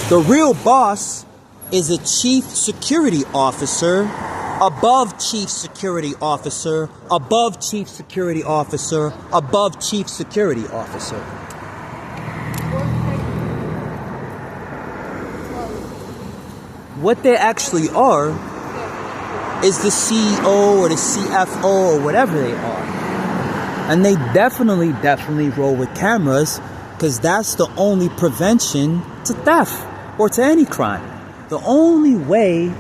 The real boss is a chief security officer, above chief security officer, above chief security officer, above chief security officer. What they actually are is the CEO or the CFO or whatever they are. And they definitely roll with cameras because that's the only prevention to theft or to any crime. The only way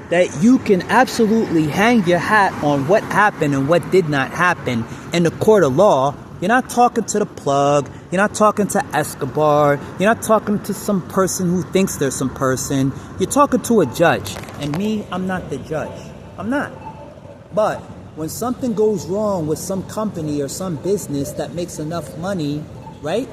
that you can absolutely hang your hat on what happened and what did not happen in the court of law, you're not talking to the plug, you're not talking to Escobar, you're not talking to some person who thinks they're some person, you're talking to a judge. And me, I'm not the judge. I'm not. But when something goes wrong with some company or some business that makes enough money, right?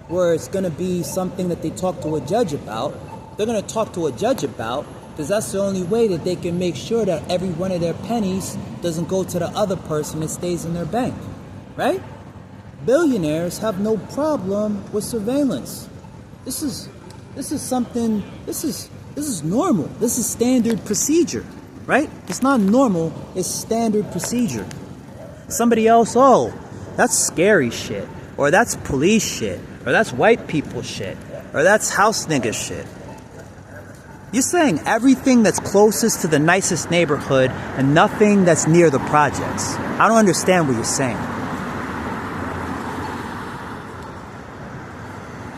Where it's going to be something that they talk to a judge about, they're going to talk to a judge about, because that's the only way that they can make sure that every one of their pennies doesn't go to the other person, it stays in their bank, right? Billionaires have no problem with surveillance. This is normal. This is standard procedure, right? It's not normal, it's standard procedure. Somebody else, oh, that's scary shit, or that's police shit, or that's white people shit, or that's house nigga shit. You're saying everything that's closest to the nicest neighborhood and nothing that's near the projects. I don't understand what you're saying.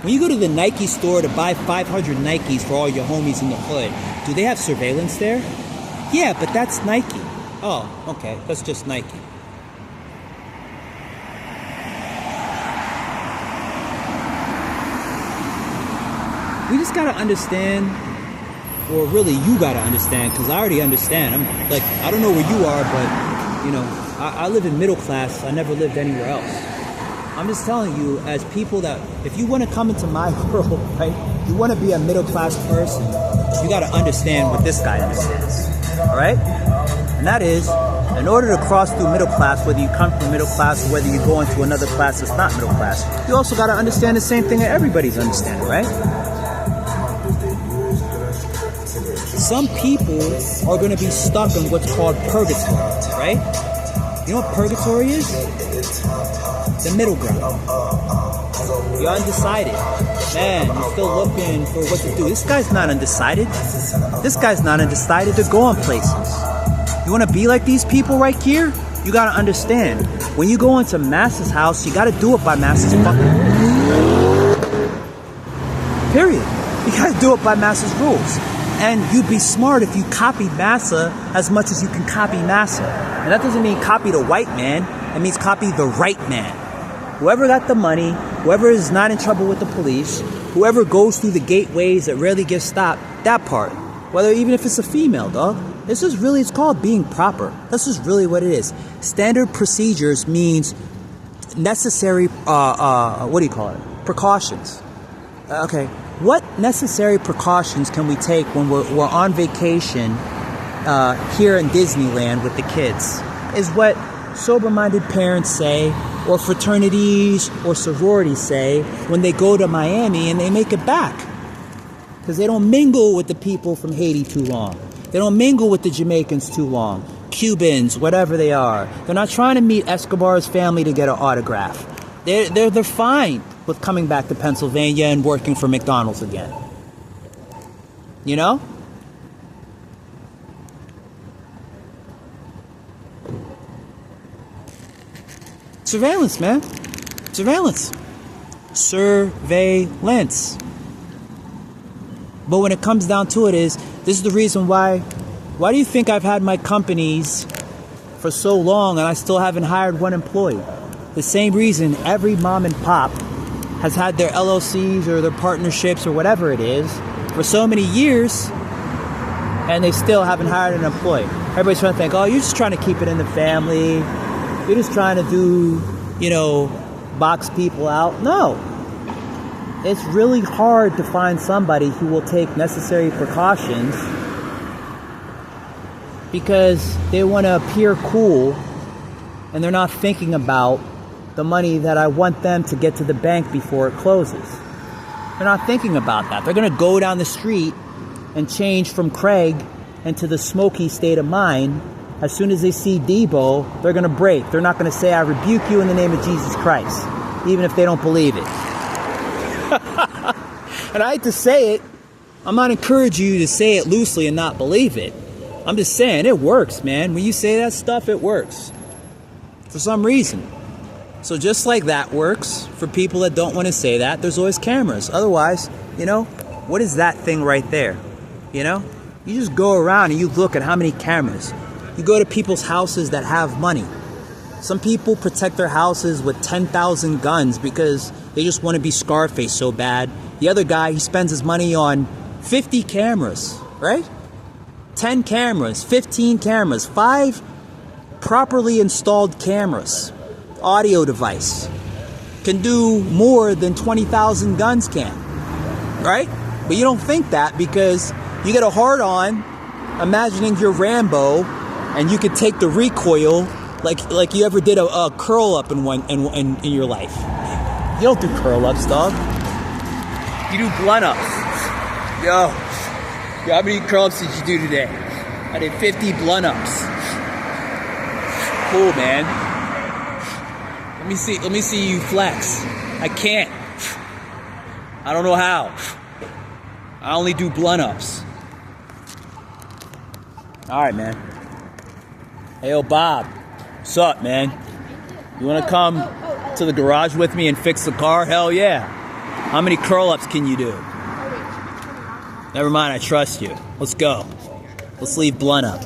When you go to the Nike store to buy 500 Nikes for all your homies in the hood, do they have surveillance there? Yeah, but that's Nike. Oh, okay, that's just Nike. We just gotta understand, or really you gotta understand, because I already understand. I'm like, I don't know where you are, but you know, I live in middle class. I never lived anywhere else. I'm just telling you, as people that, if you want to come into my world, right, you want to be a middle class person, you got to understand what this guy understands, all right? And that is, in order to cross through middle class, whether you come from middle class or whether you go into another class that's not middle class, you also got to understand the same thing that everybody's understanding, right? Some people are going to be stuck in what's called purgatory, right? You know what purgatory is? The middle ground. You're undecided. Man, you're still looking for what to do. This guy's not undecided. This guy's not undecided. They're going places. You want to be like these people right here? You got to understand. When you go into Massa's house, you got to do it by Massa's fucking rules. Period. You got to do it by Massa's rules. And you'd be smart if you copied Massa as much as you can copy Massa. And that doesn't mean copy the white man. It means copy the right man. Whoever got the money, whoever is not in trouble with the police, whoever goes through the gateways that rarely gets stopped, that part. Whether even if it's a female, dog. This is really, it's called being proper. This is really what it is. Standard procedures means necessary, what do you call it? Precautions. Okay. What necessary precautions can we take when we're on vacation here in Disneyland with the kids? Is what sober-minded parents say, or fraternities or sororities say when they go to Miami and they make it back. Because they don't mingle with the people from Haiti too long. They don't mingle with the Jamaicans too long. Cubans, whatever they are. They're not trying to meet Escobar's family to get an autograph. They're fine with coming back to Pennsylvania and working for McDonald's again. You know? Surveillance, man. Surveillance. Surveillance. But when it comes down to it this is the reason why do you think I've had my companies for so long and I still haven't hired one employee? The same reason every mom and pop has had their LLCs or their partnerships or whatever it is for so many years and they still haven't hired an employee. Everybody's trying to think, oh, you're just trying to keep it in the family. You're just trying to do, box people out. No. It's really hard to find somebody who will take necessary precautions because they want to appear cool and they're not thinking about the money that I want them to get to the bank before it closes. They're not thinking about that. They're going to go down the street and change from Craig into the smoky state of mind. As soon as they see Debo, they're going to break. They're not going to say, I rebuke you in the name of Jesus Christ, even if they don't believe it. And I hate to say it, I'm not encouraging you to say it loosely and not believe it. I'm just saying, it works, man. When you say that stuff, it works. For some reason. So just like that works for people that don't want to say that, there's always cameras. Otherwise, you know, what is that thing right there? You know? You just go around and you look at how many cameras. You go to people's houses that have money. Some people protect their houses with 10,000 guns because they just want to be Scarface so bad. The other guy, he spends his money on 50 cameras, right? 10 cameras, 15 cameras, 5 properly installed cameras. Audio device can do more than 20,000 guns can, right? But you don't think that because you get a hard on imagining you're Rambo and you could take the recoil like you ever did a curl up in your life. You don't do curl ups, dog. You do blunt ups. Yo, how many curl ups did you do today? I did 50 blunt ups. Cool, man. Let me see you flex. I can't. I don't know how. I only do blunt ups. All right, man. Hey, yo, Bob. What's up, man? You want to come to the garage with me and fix the car? Hell yeah. How many curl ups can you do? Never mind, I trust you. Let's go. Let's leave blunt up.